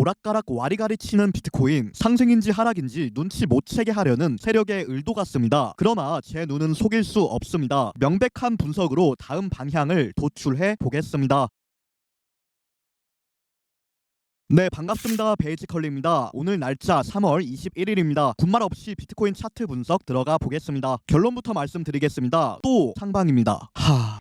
오락가락 와리가리 치는 비트코인, 상승인지 하락인지 눈치 못 채게 하려는 세력의 의도 같습니다. 그러나 제 눈은 속일 수 없습니다. 명백한 분석으로 다음 방향을 도출해 보겠습니다. 네, 반갑습니다. 베이지컬리입니다. 오늘 날짜 3월 21일입니다. 군말 없이 비트코인 차트 분석 들어가 보겠습니다. 결론부터 말씀드리겠습니다. 또 상방입니다.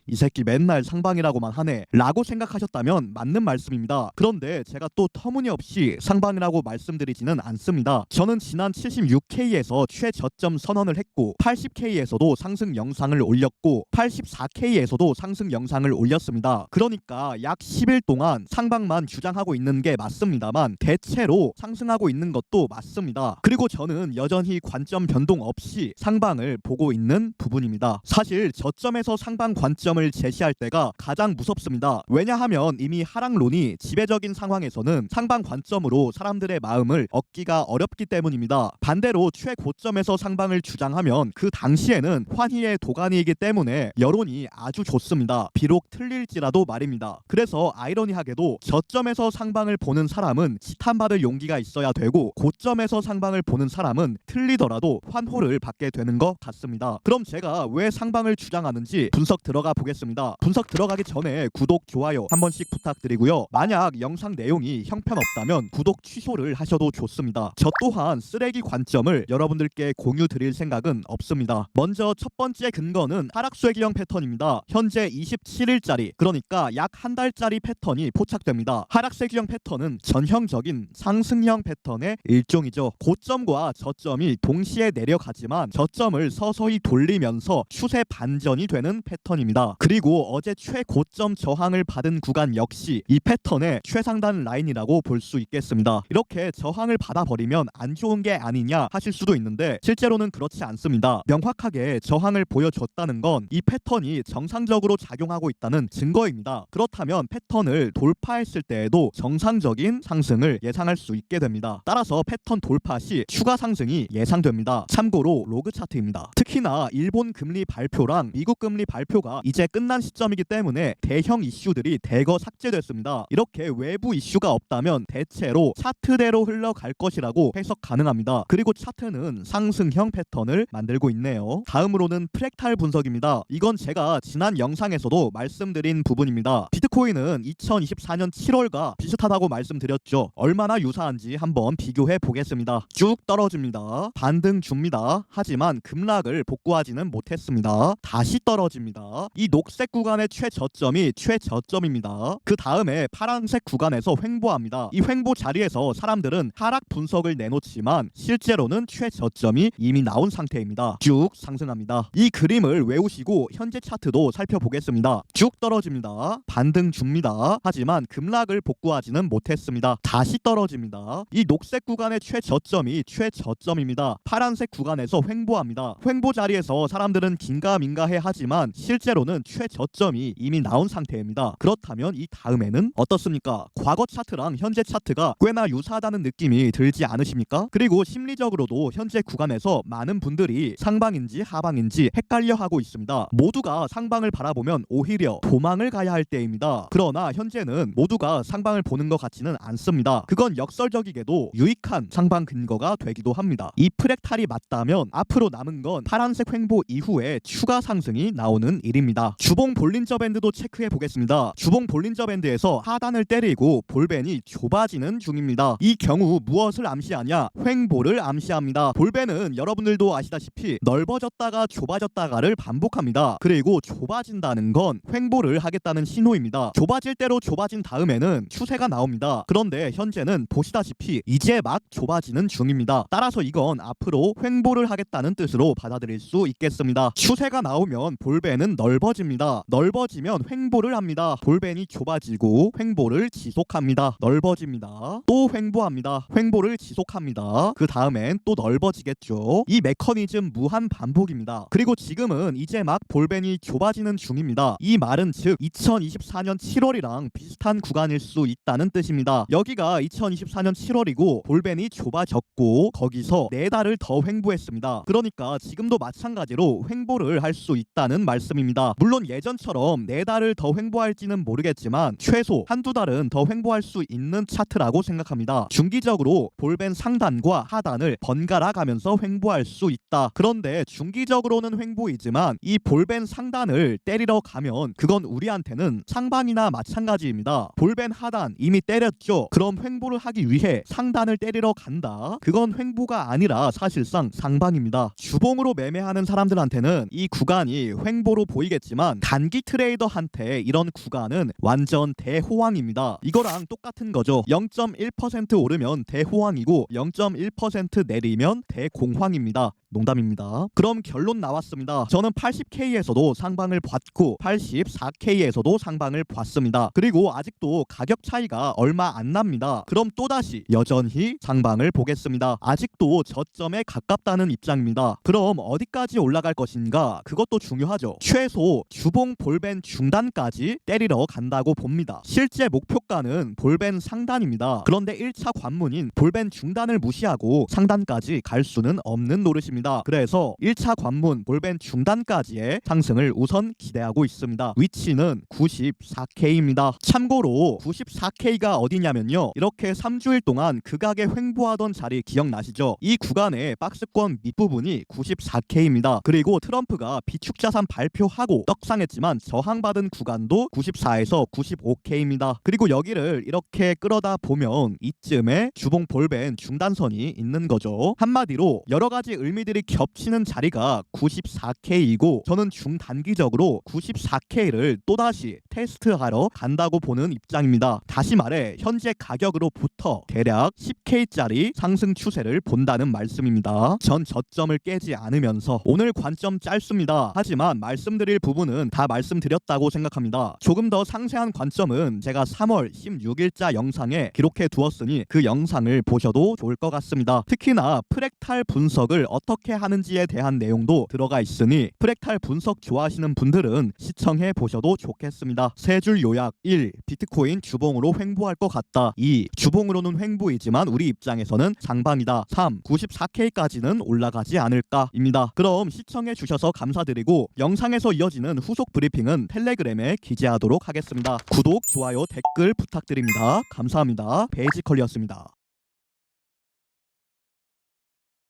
이 새끼 맨날 상방이라고만 하네 라고 생각하셨다면 맞는 말씀입니다. 그런데 제가 또 터무니없이 상방이라고 말씀드리지는 않습니다. 저는 지난 76K에서 최저점 선언을 했고 80K에서도 상승 영상을 올렸고 84K에서도 상승 영상을 올렸습니다. 그러니까 약 10일 동안 상방만 주장하고 있는 게 맞습니다만 대체로 상승하고 있는 것도 맞습니다. 그리고 저는 여전히 관점 변동 없이 상방을 보고 있는 부분입니다. 사실 저점에서 상방 관점을 제시할 때가 가장 무섭습니다. 왜냐하면 이미 하락론이 지배적인 상황에서는 상방 관점으로 사람들의 마음을 얻기가 어렵기 때문입니다. 반대로 최고점에서 상방을 주장하면 그 당시에는 환희의 도가니이기 때문에 여론이 아주 좋습니다. 비록 틀릴지라도 말입니다. 그래서 아이러니하게도 저점에서 상방을 보는 사람은 지탄받을 용기가 있어야 되고 고점에서 상방을 보는 사람은 틀리더라도 환호를 받게 되는 것 같습니다. 그럼 제가 왜 상방을 주장하는지 분석 들어가 보겠습니다. 분석 들어가기 전에 구독, 좋아요 한 번씩 부탁드리고요. 만약 영상 내용이 형편없다면 구독 취소를 하셔도 좋습니다. 저 또한 쓰레기 관점을 여러분들께 공유 드릴 생각은 없습니다. 먼저 첫 번째 근거는 하락쇠기형 패턴입니다. 현재 27일짜리 그러니까 약 한 달짜리 패턴이 포착됩니다. 하락쇠기형 패턴은 전형적인 상승형 패턴의 일종이죠. 고점과 저점이 동시에 내려가지만 저점을 서서히 돌리면서 추세 반전이 되는 패턴입니다. 그리고 어제 최고점 저항을 받은 구간 역시 이 패턴의 최상단 라인이라고 볼 수 있겠습니다. 이렇게 저항을 받아버리면 안 좋은 게 아니냐 하실 수도 있는데 실제로는 그렇지 않습니다. 명확하게 저항을 보여줬다는 건 이 패턴이 정상적으로 작용하고 있다는 증거입니다. 그렇다면 패턴을 돌파했을 때에도 정상적인 상승을 예상할 수 있게 됩니다. 따라서 패턴 돌파 시 추가 상승이 예상됩니다. 참고로 로그 차트입니다. 특히나 일본 금리 발표랑 미국 금리 발표가 이제 끝난 시점이기 때문에 대형 이슈들이 대거 삭제됐습니다. 이렇게 외부 이슈가 없다면 대체로 차트대로 흘러갈 것이라고 해석 가능합니다. 그리고 차트는 상승형 패턴을 만들고 있네요. 다음으로는 프랙탈 분석입니다. 이건 제가 지난 영상에서도 말씀드린 부분입니다. 비트코인은 2024년 7월과 비슷하다고 말씀드렸죠. 얼마나 유사한지 한번 비교해 보겠습니다. 쭉 떨어집니다. 반등 줍니다. 하지만 급락을 복구하지는 못했습니다. 다시 떨어집니다. 이 녹색 구간의 최저점이 최저점입니다. 그 다음에 파란색 구간에서 횡보합니다. 이 횡보 자리에서 사람들은 하락 분석을 내놓지만 실제로는 최저점이 이미 나온 상태입니다. 쭉 상승합니다. 이 그림을 외우시고 현재 차트도 살펴보겠습니다. 쭉 떨어집니다. 반등 줍니다. 하지만 급락을 복구하지는 못했습니다. 다시 떨어집니다. 이 녹색 구간의 최저점이 최저점입니다. 파란색 구간에서 횡보합니다. 횡보 자리에서 사람들은 긴가민가해 하지만 실제로는 최저점이 이미 나온 상태입니다. 그렇다면 이 다음에는 어떻습니까? 과거 차트랑 현재 차트가 꽤나 유사하다는 느낌이 들지 않으십니까? 그리고 심리적으로도 현재 구간에서 많은 분들이 상방인지 하방인지 헷갈려 하고 있습니다. 모두가 상방을 바라보면 오히려 도망을 가야 할 때입니다. 그러나 현재는 모두가 상방을 보는 것 같지는 않습니다. 그건 역설적이게도 유익한 상방 근거가 되기도 합니다. 이 프랙탈이 맞다면 앞으로 남은 건 파란색 횡보 이후에 추가 상승이 나오는 일입니다. 주봉 볼린저 밴드도 체크해 보겠습니다. 주봉 볼린저 밴드에서 하단을 때리고 볼벤이 좁아지는 중입니다. 이 경우 무엇을 암시하냐? 횡보를 암시합니다. 볼벤은 여러분들도 아시다시피 넓어졌다가 좁아졌다가를 반복합니다. 그리고 좁아진다는 건 횡보를 하겠다는 신호입니다. 좁아질 대로 좁아진 다음에는 추세가 나옵니다. 그런데 현재는 보시다시피 이제 막 좁아지는 중입니다. 따라서 이건 앞으로 횡보를 하겠다는 뜻으로 받아들일 수 있겠습니다. 추세가 나오면 볼벤은 넓어집니다. 넓어지면 횡보를 합니다. 볼벤이 좁아지고 횡보를 지속합니다. 넓어집니다. 또 횡보합니다. 횡보를 지속합니다. 그 다음엔 또 넓어지겠죠. 이 메커니즘 무한 반복입니다. 그리고 지금은 이제 막 볼벤이 좁아지는 중입니다. 이 말은 즉 2024년 7월이랑 비슷한 구간일 수 있다는 뜻입니다. 있습니다. 여기가 2024년 7월이고 볼벤이 좁아졌고 거기서 4달을 더 횡보했습니다. 그러니까 지금도 마찬가지로 횡보를 할 수 있다는 말씀입니다. 물론 예전처럼 4달을 더 횡보할지는 모르겠지만 최소 한두 달은 더 횡보할 수 있는 차트라고 생각합니다. 중기적으로 볼벤 상단과 하단을 번갈아 가면서 횡보할 수 있다. 그런데 중기적으로는 횡보이지만 이 볼벤 상단을 때리러 가면 그건 우리한테는 상반이나 마찬가지입니다. 볼벤 하단 이미 때렸죠. 그럼 횡보를 하기 위해 상단을 때리러 간다. 그건 횡보가 아니라 사실상 상반입니다. 주봉으로 매매하는 사람들한테는 이 구간이 횡보로 보이겠지만 단기 트레이더한테 이런 구간은 완전 대호황입니다. 이거랑 똑같은 거죠. 0.1% 오르면 대호황이고 0.1% 내리면 대공황입니다. 농담입니다. 그럼 결론 나왔습니다. 저는 80K에서도 상방을 봤고 84K에서도 상방을 봤습니다. 그리고 아직도 가격 차이가 얼마 안 납니다. 그럼 또다시 여전히 상방을 보겠습니다. 아직도 저점에 가깝다는 입장입니다. 그럼 어디까지 올라갈 것인가? 그것도 중요하죠. 최소 주봉 볼벤 중단까지 때리러 간다고 봅니다. 실제 목표가는 볼벤 상단입니다. 그런데 1차 관문인 볼벤 중단을 무시하고 상단까지 갈 수는 없는 노릇입니다. 그래서 1차 관문 볼벤 중단까지의 상승을 우선 기대하고 있습니다. 위치는 94K입니다. 참고로 94K가 어디냐면요, 이렇게 3주일 동안 극악에 횡보하던 자리 기억나시죠? 이 구간의 박스권 밑부분이 94K입니다. 그리고 트럼프가 비축자산 발표하고 떡상했지만 저항받은 구간도 94에서 95K입니다. 그리고 여기를 이렇게 끌어다 보면 이쯤에 주봉 볼벤 중단선이 있는 거죠. 한마디로 여러가지 의미들이 겹치는 자리가 94K이고 저는 중단기적으로 94K를 또다시 테스트하러 간다고 보는 입장입니다. 다시 말해 현재 가격으로부터 대략 10K짜리 상승 추세를 본다는 말씀입니다. 전 저점을 깨지 않으면서 오늘 관점 짧습니다. 하지만 말씀드릴 부분은 다 말씀드렸다고 생각합니다. 조금 더 상세한 관점은 제가 3월 16일자 영상에 기록해 두었으니 그 영상을 보셔도 좋을 것 같습니다. 특히나 프랙탈 분석을 어떻게 하는지에 대한 내용도 들어가 있으니 프랙탈 분석 좋아하시는 분들은 시청해 보셔도 좋겠습니다. 세 줄 요약: 1. 비트코인 주봉으로 횡보할 것 같다. 2. 주봉으로는 횡보이지만 우리 입장에서는 상방이다. 3. 94K까지는 올라가지 않을까입니다. 그럼 시청해 주셔서 감사드리고 영상에서 이어지는 후속 브리핑은 텔레그램에 기재하도록 하겠습니다. 구독, 좋아요, 댓글 부탁드립니다. 감사합니다. 베이지컬리였습니다.